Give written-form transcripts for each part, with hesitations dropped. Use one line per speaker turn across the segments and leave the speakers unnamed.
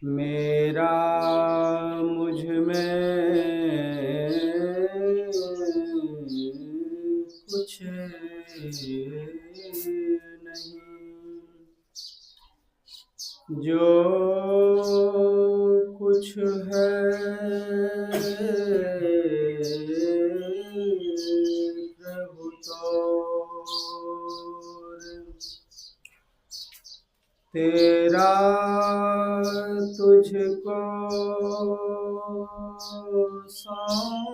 मेरा मुझ में कुछ नहीं, जो कुछ है प्रभु तोर। तेरा तुझको सौंपते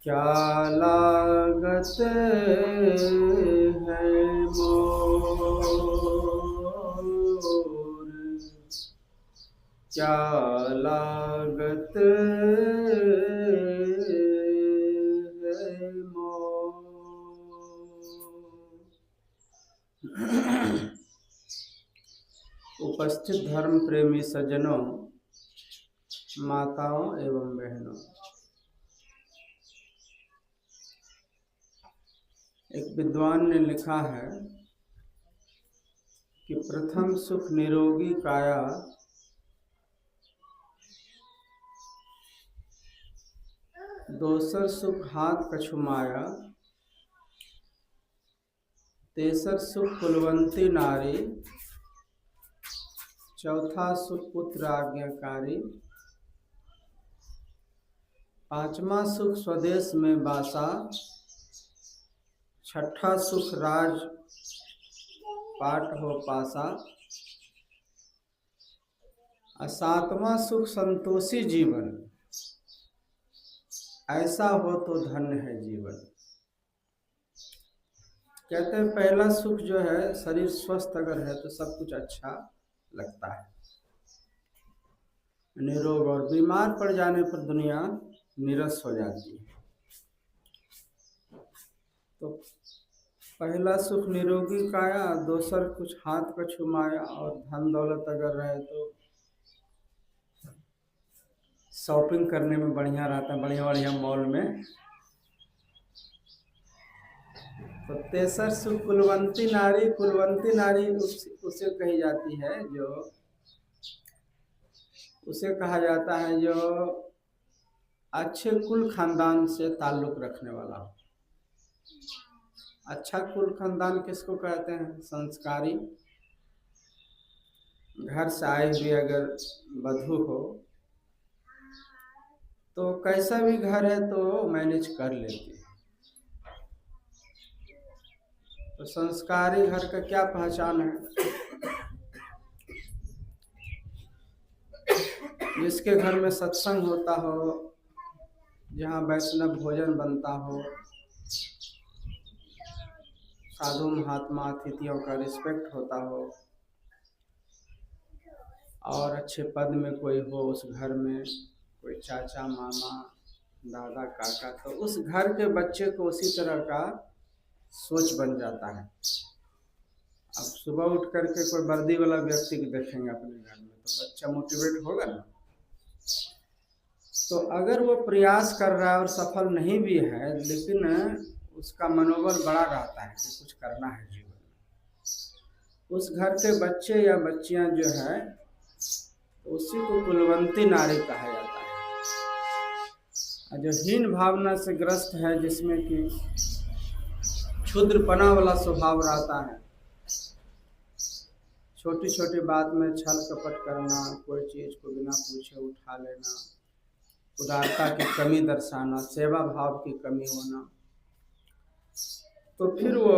क्या लागत है मोर, क्या लागत है मोर। उपस्थित धर्म प्रेमी सज्जनों, माताओं एवं बहनों, एक विद्वान ने लिखा है कि प्रथम सुख निरोगी काया, दोसर सुख हाथ कछु माया, तेसर सुख कुलवंती नारी, चौथा सुख पुत्र आज्ञाकारी, पांचवा सुख स्वदेश में बासा, छठा सुख राज पाट हो पासा, सातवां सुख संतोषी जीवन, ऐसा हो तो धन्य है जीवन। कहते हैं पहला सुख जो है, शरीर स्वस्थ अगर है तो सब कुछ अच्छा लगता है, निरोग, और बीमार पड़ जाने पर दुनिया नीरस हो जाती है। तो पहला सुख निरोगी काया, दोसर कुछ हाथ कछु माया, और धन दौलत अगर रहे तो शॉपिंग करने में बढ़िया रहता है, बढ़िया बढ़िया मॉल में। तो तेसर सुख कुलवंती नारी, कुलवंती नारी उसे कही जाती है जो, उसे कहा जाता है जो अच्छे कुल खानदान से ताल्लुक रखने वाला हो। अच्छा कुल खानदान किसको कहते हैं? संस्कारी। घर से आए हुए अगर वधू हो तो कैसा भी घर है तो मैनेज कर लेती है। तो संस्कारी घर का क्या पहचान है? जिसके घर में सत्संग होता हो, जहाँ वैष्णव भोजन बनता हो, साधु महात्मा अतिथियों का रिस्पेक्ट होता हो, और अच्छे पद में कोई हो उस घर में, कोई चाचा मामा दादा काका, तो उस घर के बच्चे को उसी तरह का सोच बन जाता है। अब सुबह उठ करके कोई वर्दी वाला व्यक्ति को देखेंगे अपने घर में तो बच्चा मोटिवेट होगा ना। तो अगर वो प्रयास कर रहा है और सफल नहीं भी है, लेकिन उसका मनोबल बड़ा रहता है कि कुछ करना है जीवन में, उस घर के बच्चे या बच्चियां जो है उसी को कुलवंती नारी कहा जाता है। जो हीन भावना से ग्रस्त है, जिसमें कि क्षुद्रपना वाला स्वभाव रहता है, छोटी छोटी बात में छल कपट करना, कोई चीज को बिना पूछे उठा लेना, उदारता की कमी दर्शाना, सेवा भाव की कमी होना, तो फिर वो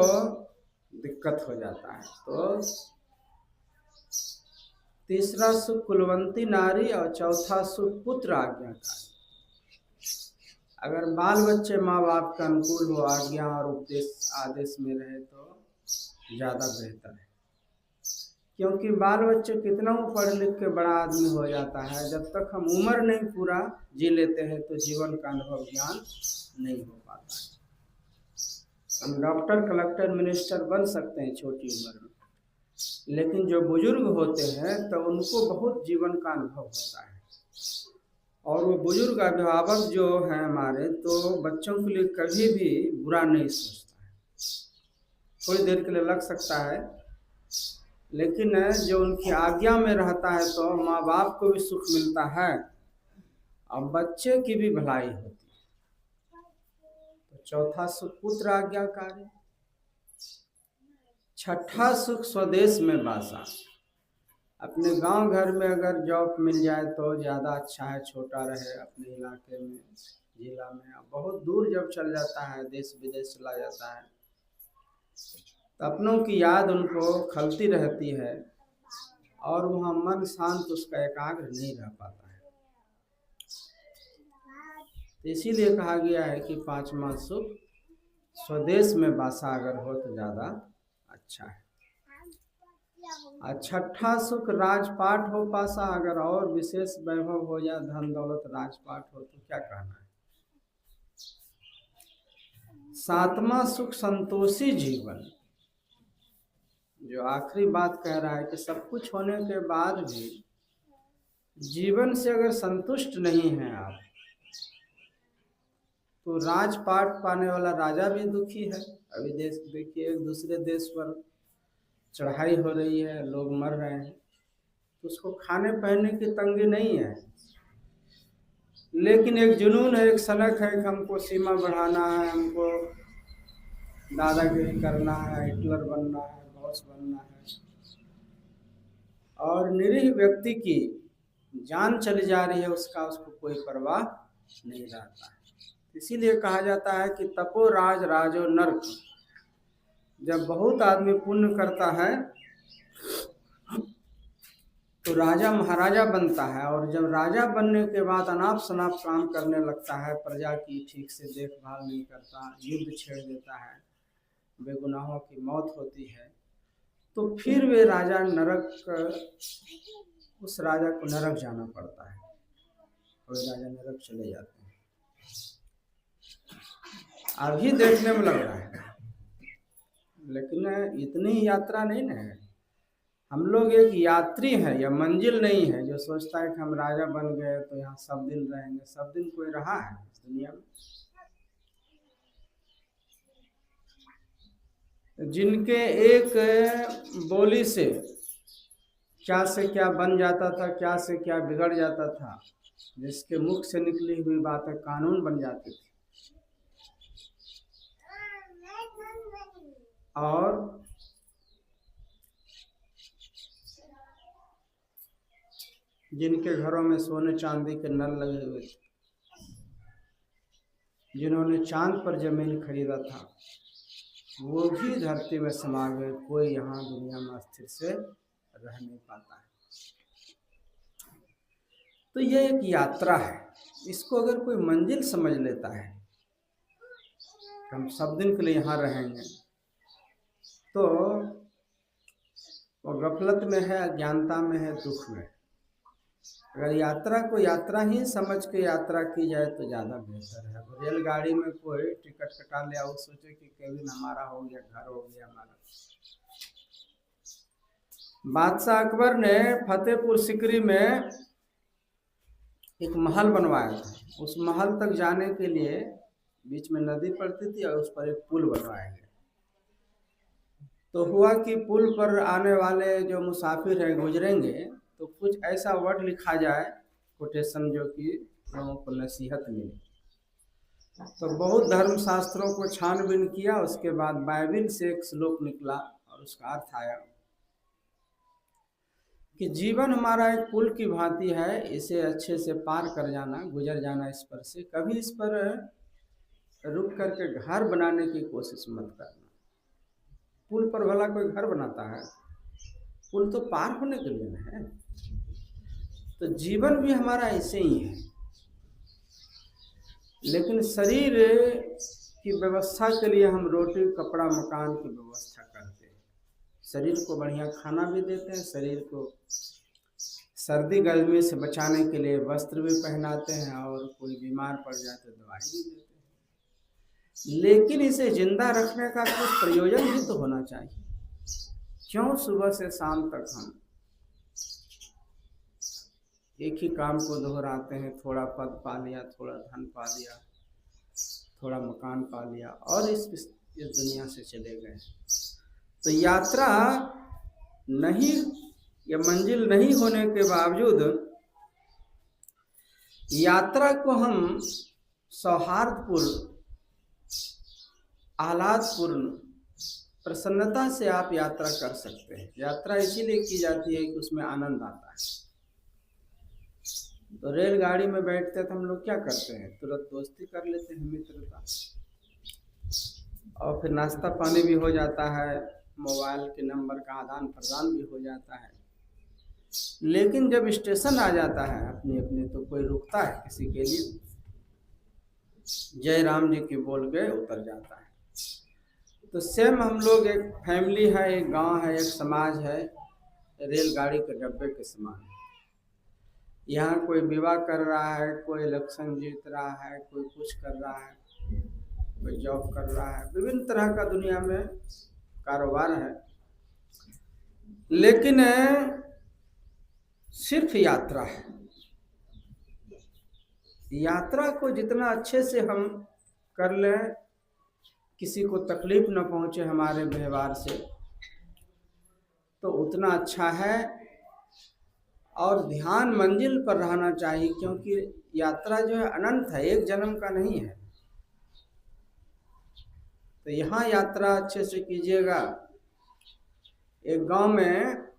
दिक्कत हो जाता है। तो तीसरा सुख कुलवंती नारी और चौथा सुख पुत्र आज्ञाकारी। अगर बाल बच्चे माँ बाप का अनुकूल हो, आज्ञा और उपदेश आदेश में रहे तो ज़्यादा बेहतर है। क्योंकि बाल बच्चे कितना वो पढ़ लिख के बड़ा आदमी हो जाता है, जब तक हम उम्र नहीं पूरा जी लेते हैं तो जीवन का अनुभव ज्ञान नहीं हो पाता है। हम डॉक्टर कलेक्टर मिनिस्टर बन सकते हैं छोटी उम्र में, लेकिन जो बुजुर्ग होते हैं तो उनको बहुत जीवन का अनुभव होता है, और वो बुजुर्ग अभिभावक जो हैं हमारे, तो बच्चों के लिए कभी भी बुरा नहीं सोचता है। थोड़ी देर के लिए लग सकता है, लेकिन जो उनकी आज्ञा में रहता है तो माँ बाप को भी सुख मिलता है और बच्चे की भी भलाई होती है। तो चौथा सुख पुत्र आज्ञाकारी। छठा सुख स्वदेश में वासा। अपने गांव घर में अगर जॉब मिल जाए तो ज़्यादा अच्छा है, छोटा रहे अपने इलाके में, जिला में। बहुत दूर जब चल जाता है, देश विदेश चला जाता है, तो अपनों की याद उनको खलती रहती है और वहाँ मन शांत, उसका एकाग्र नहीं रह पाता है। तो इसीलिए कहा गया है कि पांचवा सुख स्वदेश में वासा अगर हो तो ज़्यादा अच्छा है। और छठा सुख राजपाट हो पासा। अगर और विशेष वैभव हो जाए, धन दौलत राजपाट हो तो क्या कहना है। सातवां सुख संतोषी जीवन। जो आखिरी बात कह रहा है कि सब कुछ होने के बाद भी जीवन से अगर संतुष्ट नहीं है आप, तो राजपाट पाने वाला राजा भी दुखी है। अभी देश देखिए, दूसरे देश पर चढ़ाई हो रही है, लोग मर रहे हैं, तो उसको खाने पहनने की तंगी नहीं है, लेकिन एक जुनून है, एक सनक है कि हमको सीमा बढ़ाना है, हमको दादागिरी करना है, हिटलर बनना है, बॉस बनना है। और निरीह व्यक्ति की जान चली जा रही है, उसको कोई परवाह नहीं रहता है। इसीलिए कहा जाता है कि तपो राज राजो नर्क। जब बहुत आदमी पुण्य करता है तो राजा महाराजा बनता है, और जब राजा बनने के बाद अनाप शनाप काम करने लगता है, प्रजा की ठीक से देखभाल नहीं करता, युद्ध छेड़ देता है, बेगुनाहों की मौत होती है, तो फिर वे राजा उस राजा को नरक जाना पड़ता है, और राजा नरक चले जाते हैं। अभी देखने में लग रहा है, लेकिन इतनी यात्रा नहीं ना है। हम लोग एक यात्री हैं, या मंजिल नहीं है जो सोचता है कि हम राजा बन गए तो यहाँ सब दिन रहेंगे। सब दिन कोई रहा है इस दुनिया में? जिनके एक बोली से क्या बन जाता था, क्या से क्या बिगड़ जाता था, जिसके मुख से निकली हुई बातें कानून बन जाती थी। और जिनके घरों में सोने चांदी के नल लगे हुए थे, जिन्होंने चांद पर जमीन खरीदा था, वो भी धरती में समा गए। कोई यहाँ दुनिया में स्थिर से रह नहीं पाता है। तो ये एक यात्रा है। इसको अगर कोई मंजिल समझ लेता है, हम सब दिन के लिए यहाँ रहेंगे, तो वो गफलत में है, अज्ञानता में है, दुख में। अगर यात्रा को यात्रा ही समझ के यात्रा की जाए तो ज़्यादा बेहतर है। रेलगाड़ी में कोई टिकट कटा ले और सोचे कि केबिन हमारा हो गया, घर हो गया हमारा। बादशाह अकबर ने फतेहपुर सिकरी में एक महल बनवाया था। उस महल तक जाने के लिए बीच में नदी पड़ती थी और उस पर एक पुल बनवाया गया। तो हुआ कि पुल पर आने वाले जो मुसाफिर हैं, गुजरेंगे, तो कुछ ऐसा वर्ड लिखा जाए, कोटेशन, जो कि लोगों को नसीहत मिले। तो बहुत धर्मशास्त्रों को छानबीन किया, उसके बाद बाइबिल से एक श्लोक निकला और उसका अर्थ आया कि जीवन हमारा एक पुल की भांति है, इसे अच्छे से पार कर जाना, गुजर जाना इस पर से। कभी इस पर रुक करके घर बनाने की कोशिश मत करना। पुल पर भला कोई घर बनाता है? पुल तो पार होने के लिए है। तो जीवन भी हमारा ऐसे ही है, लेकिन शरीर की व्यवस्था के लिए हम रोटी, कपड़ा, मकान की व्यवस्था करते हैं। शरीर को बढ़िया खाना भी देते हैं, शरीर को सर्दी गर्मी से बचाने के लिए वस्त्र भी पहनाते हैं, और कोई बीमार पड़ जाए तो दवाई भी देते हैं। लेकिन इसे जिंदा रखने का कुछ प्रयोजन भी तो होना चाहिए। क्यों सुबह से शाम तक हम एक ही काम को दोहराते हैं? थोड़ा पद पा लिया, थोड़ा धन पा लिया, थोड़ा मकान पा लिया, और इस दुनिया से चले गए। तो यात्रा नहीं या मंजिल नहीं होने के बावजूद यात्रा को हम सौहार्दपूर्ण, आह्लादपूर्ण, प्रसन्नता से आप यात्रा कर सकते हैं। यात्रा इसीलिए की जाती है कि उसमें आनंद आता है। तो रेलगाड़ी में बैठते तो हम लोग क्या करते हैं, तुरंत दोस्ती कर लेते हैं, मित्रता, और फिर नाश्ता पानी भी हो जाता है, मोबाइल के नंबर का आदान प्रदान भी हो जाता है। लेकिन जब स्टेशन आ जाता है अपने अपने, तो कोई रुकता है किसी के लिए, जय राम जी की बोल के उतर जाता है। तो सेम हम लोग एक फैमिली है, एक गांव है, एक समाज है, रेलगाड़ी के डब्बे के समान। यहाँ कोई विवाह कर रहा है, कोई इलेक्शन जीत रहा है, कोई कुछ कर रहा है, कोई जॉब कर रहा है, विभिन्न तरह का दुनिया में कारोबार है। लेकिन सिर्फ यात्रा है। यात्रा को जितना अच्छे से हम कर लें, किसी को तकलीफ न पहुंचे हमारे व्यवहार से, तो उतना अच्छा है। और ध्यान मंजिल पर रहना चाहिए, क्योंकि यात्रा जो है अनंत है, एक जन्म का नहीं है। तो यहाँ यात्रा अच्छे से कीजिएगा। एक गांव में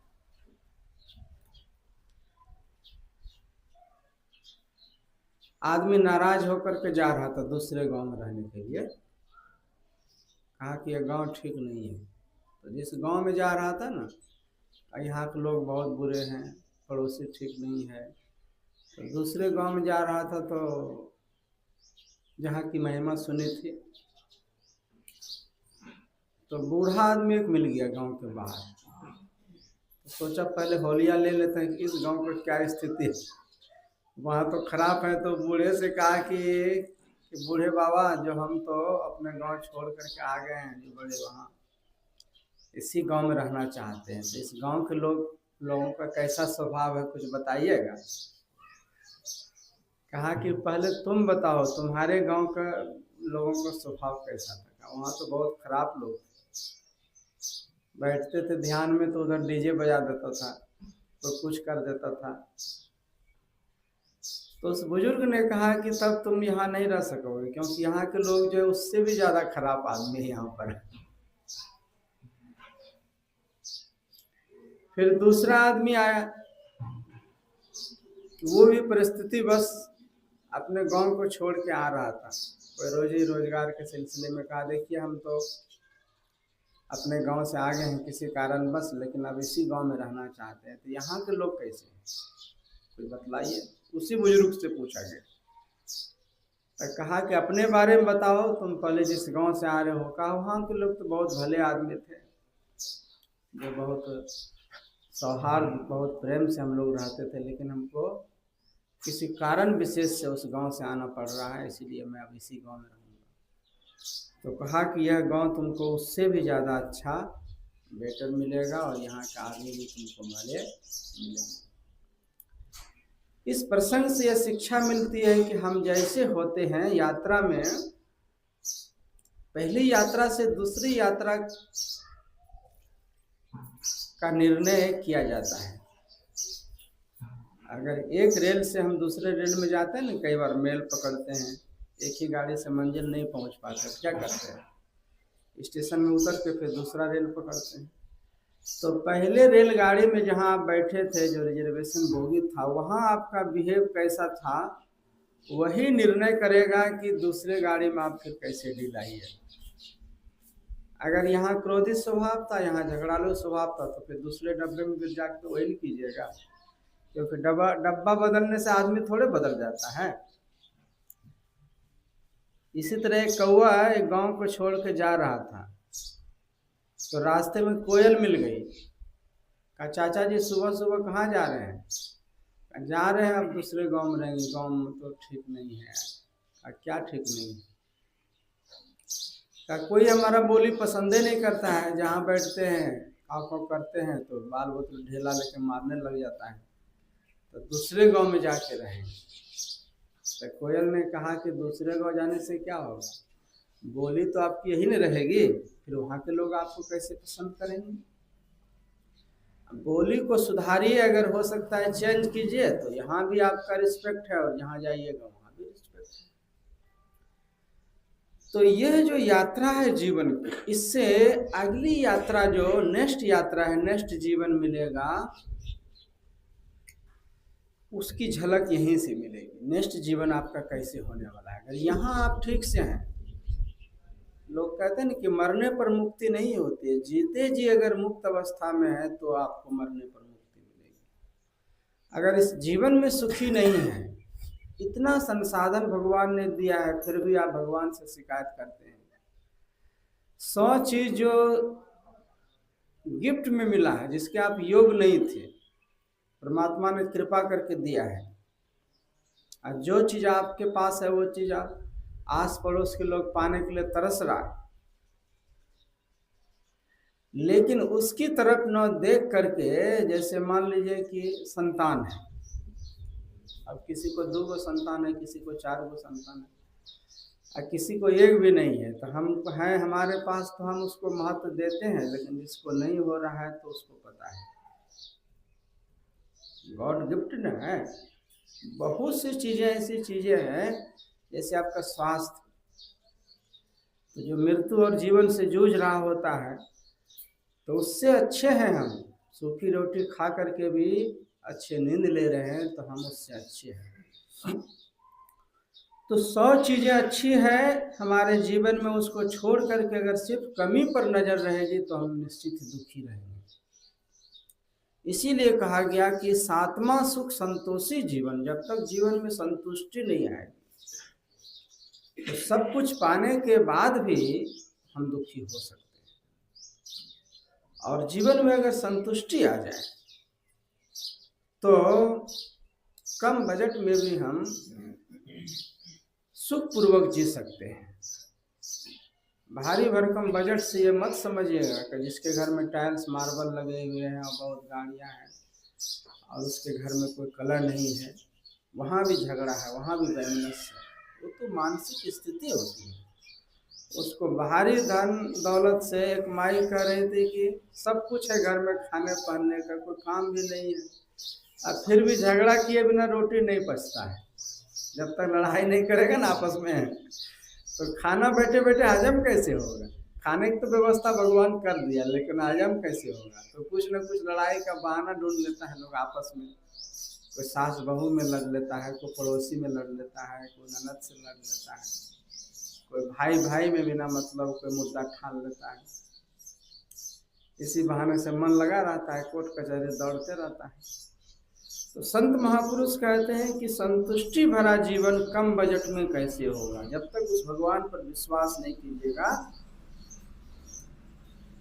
आदमी नाराज होकर के जा रहा था दूसरे गांव में रहने के लिए। कहा कि यह गांव ठीक नहीं है। तो जिस गांव में जा रहा था ना, यहाँ के लोग बहुत बुरे हैं, पड़ोसी ठीक नहीं है। तो दूसरे गांव में जा रहा था, तो जहाँ की महिमा सुनी थी, तो बूढ़ा आदमी एक मिल गया गांव के बाहर। तो सोचा पहले होलिया ले लेते हैं कि इस गांव का क्या स्थिति है, वहाँ तो खराब है। तो बूढ़े से कहा कि बूढ़े बाबा, जो हम तो अपने गांव छोड़ करके आ गए हैं, जो बड़े वहाँ इसी गांव में रहना चाहते हैं, तो इस गांव के लोगों का कैसा स्वभाव है, कुछ बताइएगा। कहा कि पहले तुम बताओ, तुम्हारे गांव का लोगों का स्वभाव कैसा था। वहाँ तो बहुत खराब लोग थे, बैठते थे ध्यान में तो उधर डीजे बजा देता था, तो कुछ कर देता था। तो उस बुजुर्ग ने कहा कि तब तुम यहाँ नहीं रह सकोगे, क्योंकि यहाँ के लोग जो है उससे भी ज्यादा खराब आदमी है यहाँ पर। फिर दूसरा आदमी आया, वो भी परिस्थिति बस अपने गांव को छोड़ के आ रहा था, कोई रोजी रोजगार के सिलसिले में। कहा देखिए हम तो अपने गांव से आ गए हैं किसी कारण बस, लेकिन अब इसी गांव में रहना चाहते हैं। तो यहाँ के लोग कैसे हैं, कुछ बतलाइए। उसी बुजुर्ग से पूछा गया। तो कहा कि अपने बारे में बताओ, तुम पहले जिस गांव से आ रहे हो। कहा वहाँ के लोग तो बहुत भले आदमी थे, जो बहुत सौहार्द, बहुत प्रेम से हम लोग रहते थे, लेकिन हमको किसी कारण विशेष से उस गांव से आना पड़ रहा है, इसीलिए मैं अब इसी गांव में रहूँगा। तो कहा कि यह गांव तुमको उससे भी ज़्यादा अच्छा, बेटर मिलेगा, और यहाँ का आदमी भी तुमको भले मिलेगा। इस प्रसंग से यह शिक्षा मिलती है कि हम जैसे होते हैं यात्रा में, पहली यात्रा से दूसरी यात्रा का निर्णय किया जाता है। अगर एक रेल से हम दूसरे रेल में जाते हैं ना, कई बार मेल पकड़ते हैं, एक ही गाड़ी से मंजिल नहीं पहुंच पाते, क्या करते हैं, स्टेशन में उतर के फिर दूसरा रेल पकड़ते हैं। तो पहले रेलगाड़ी में जहां आप बैठे थे, जो रिजर्वेशन बोगी था, वहां आपका बिहेव कैसा था, वही निर्णय करेगा कि दूसरे गाड़ी में आप फिर कैसे डील आइए। अगर यहाँ क्रोधित स्वभाव था, यहाँ झगड़ालू स्वभाव था, तो फिर दूसरे डब्बे में फिर जाकर वही कीजिएगा, क्योंकि डब्बा बदलने से आदमी थोड़े बदल जाता है। इसी तरह एक कौवा एक गांव को छोड़ के जा रहा था, तो रास्ते में कोयल मिल गई। कहा चाचा जी सुबह सुबह कहाँ जा रहे हैं। जा रहे हैं अब दूसरे गांव में रहेंगे, गांव में तो ठीक नहीं है। क्या ठीक नहीं है। कोई हमारा बोली पसंद ही नहीं करता है, जहाँ बैठते हैं खाओ करते हैं तो बाल बोतल ढेला लेके मारने लग जाता है, तो दूसरे गांव में जाके रहेंगे। तो कोयल ने कहा कि दूसरे गांव जाने से क्या होगा, बोली तो आपकी यही नहीं रहेगी, फिर वहाँ के लोग आपको कैसे पसंद करेंगे? बोली को सुधारिए, अगर हो सकता है चेंज कीजिए, तो यहाँ भी आपका रिस्पेक्ट है और जहाँ जाइएगा वहाँ भी रिस्पेक्ट है। तो यह जो यात्रा है जीवन की, इससे अगली यात्रा जो नेक्स्ट यात्रा है, नेक्स्ट जीवन मिलेगा, उसकी झलक यहीं से मिलेगी। नेक्स्ट जीवन आपका कैसे होने वाला है, अगर यहाँ आप ठीक से हैं। लोग कहते हैं ना कि मरने पर मुक्ति नहीं होती है, जीते जी अगर मुक्त अवस्था में है तो आपको मरने पर मुक्ति मिलेगी। अगर इस जीवन में सुखी नहीं है, इतना संसाधन भगवान ने दिया है, फिर भी आप भगवान से शिकायत करते हैं। 100 चीज जो गिफ्ट में मिला है, जिसके आप योग नहीं थे, परमात्मा ने कृपा करके दिया है। और जो चीज आपके पास है वो चीज आप आस पड़ोस के लोग पाने के लिए तरस रहा है, लेकिन उसकी तरफ न देख करके, जैसे मान लीजिए कि संतान है, अब किसी को 2 संतान है, किसी को 4 संतान है, और किसी को 1 भी नहीं है, तो हम हैं हमारे पास तो हम उसको महत्व देते हैं, लेकिन जिसको नहीं हो रहा है तो उसको पता है। गॉड गिफ्ट न है। बहुत सी चीजें ऐसी चीजें हैं, जैसे आपका स्वास्थ्य, तो जो मृत्यु और जीवन से जूझ रहा होता है, तो उससे अच्छे हैं हम, सूखी रोटी खा करके भी अच्छे नींद ले रहे हैं, तो हम उससे अच्छे हैं। तो 100 चीजें अच्छी है हमारे जीवन में, उसको छोड़ करके अगर सिर्फ कमी पर नजर रहेगी तो हम निश्चित ही दुखी रहेंगे। इसीलिए कहा गया कि 7वां सुख संतोषी जीवन। जब तक जीवन में संतुष्टि नहीं आएगी, तो सब कुछ पाने के बाद भी हम दुखी हो सकते हैं। और जीवन में अगर संतुष्टि आ जाए तो कम बजट में भी हम सुखपूर्वक जी सकते हैं। भारी भरकम बजट से ये मत समझिएगा कि जिसके घर में टाइल्स मार्बल लगे हुए हैं और बहुत गाड़ियां हैं और उसके घर में कोई कलर नहीं है, वहाँ भी झगड़ा है, वहाँ भी वैमनस्य है। वो तो मानसिक स्थिति होती है। उसको बाहरी धन दौलत से, एक माई कह रही थी कि सब कुछ है घर में, खाने पहनने का कोई काम भी नहीं है, और फिर भी झगड़ा किए बिना रोटी नहीं पचता है। जब तक लड़ाई नहीं करेगा ना आपस में, तो खाना बैठे बैठे हजम कैसे होगा? खाने की तो व्यवस्था भगवान कर दिया, लेकिन हजम कैसे होगा? तो कुछ न कुछ लड़ाई का बहाना ढूंढ लेता है लोग आपस में। कोई सास बहू में लड़ लेता है, कोई पड़ोसी में लड़ लेता है, कोई ननद से लड़ लेता है, कोई भाई भाई में बिना मतलब कोई मुद्दा ठान लेता है। इसी बहाने से मन लगा रहता है, कोर्ट कचहरी दौड़ते रहता है। तो संत महापुरुष कहते हैं कि संतुष्टि भरा जीवन कम बजट में कैसे होगा? जब तक उस भगवान पर विश्वास नहीं कीजिएगा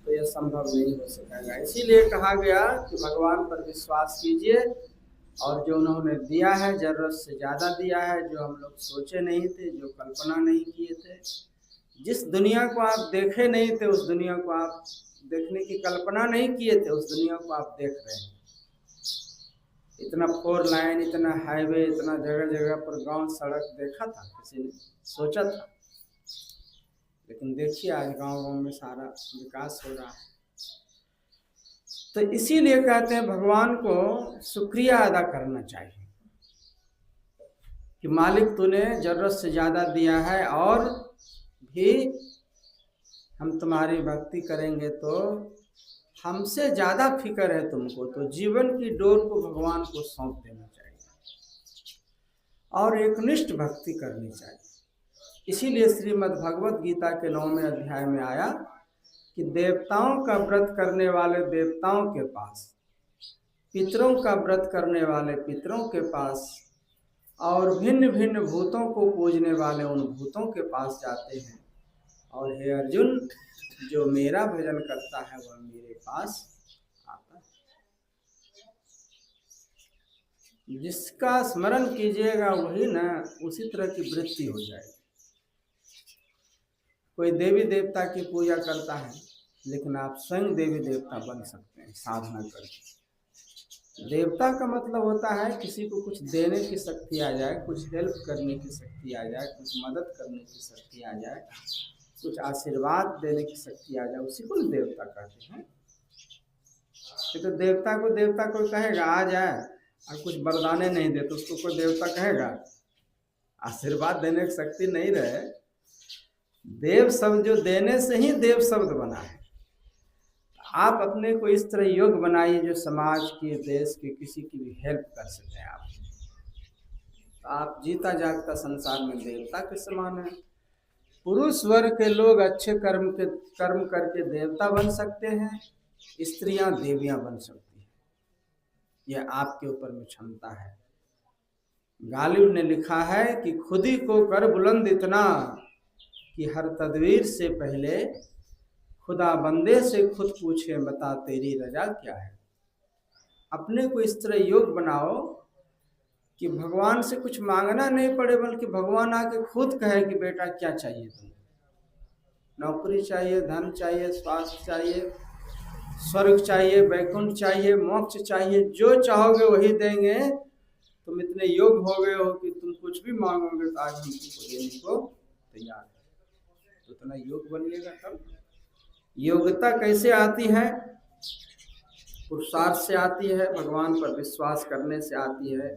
तो यह संभव नहीं हो सकेगा। इसीलिए कहा गया कि भगवान पर विश्वास कीजिए, और जो उन्होंने दिया है जरूरत से ज़्यादा दिया है, जो हम लोग सोचे नहीं थे, जो कल्पना नहीं किए थे, जिस दुनिया को आप देखे नहीं थे, उस दुनिया को आप देखने की कल्पना नहीं किए थे, उस दुनिया को आप देख रहे हैं। इतना 4 लाइन, इतना हाईवे, इतना जगह जगह पर गांव सड़क देखा था किसी ने? सोचा था? लेकिन देखिए आज गांव गांव में सारा विकास हो रहा है। तो इसीलिए कहते हैं भगवान को शुक्रिया अदा करना चाहिए कि मालिक तूने जरूरत से ज़्यादा दिया है, और भी हम तुम्हारी भक्ति करेंगे तो हमसे ज़्यादा फिक्र है तुमको, तो जीवन की डोर को भगवान को सौंप देना चाहिए और एकनिष्ठ भक्ति करनी चाहिए। इसीलिए श्रीमद् भगवत गीता के 9वें अध्याय में आया कि देवताओं का व्रत करने वाले देवताओं के पास, पितरों का व्रत करने वाले पितरों के पास, और भिन्न भिन्न भूतों को पूजने वाले उन भूतों के पास जाते हैं। और हे अर्जुन, जो मेरा भजन करता है वह मेरे पास आता है। जिसका स्मरण कीजिएगा वही ना उसी तरह की वृत्ति हो जाएगी। कोई देवी देवता की पूजा करता है, लेकिन आप स्वयं देवी देवता बन सकते हैं साधना करके। देवता का मतलब होता है किसी को कुछ देने की शक्ति आ जाए, कुछ हेल्प करने की शक्ति आ जाए, कुछ मदद करने की शक्ति आ जाए, कुछ आशीर्वाद देने की शक्ति आ जाए, उसी को देवता कहते हैं। तो देवता को कहेगा आ जाए और कुछ वरदाने नहीं दे तो उसको कोई देवता कहेगा? आशीर्वाद देने की शक्ति नहीं रहे, देव शब्द जो देने से ही देव शब्द बना है। आप अपने को इस तरह योग बनाइए जो समाज के, देश के, किसी की भी हेल्प कर सकें आप। तो आप जीता जागता संसार में देवता के समान है। पुरुष वर्ग के लोग अच्छे कर्म करके देवता बन सकते हैं, स्त्रियां देवियां बन सकती हैं। यह आपके ऊपर में क्षमता है। गालिब ने लिखा है कि खुद ही को कर बुलंद इतना कि हर तदवीर से पहले खुदा बंदे से खुद पूछे बता तेरी रजा क्या है। अपने को इस तरह योग बनाओ कि भगवान से कुछ मांगना नहीं पड़े, बल्कि भगवान आके खुद कहे कि बेटा क्या चाहिए तुम्हें। नौकरी चाहिए, धन चाहिए, स्वास्थ्य चाहिए, स्वर्ग चाहिए, वैकुंठ चाहिए, मोक्ष चाहिए, जो चाहोगे वही देंगे। तुम इतने योग हो गए हो कि तुम कुछ भी मांगोगे तो आज हम तुमको देने को तैयार है। तो इतना योग बनिएगा। तब योग्यता कैसे आती है? पुरुषार्थ से आती है, भगवान पर विश्वास करने से आती है,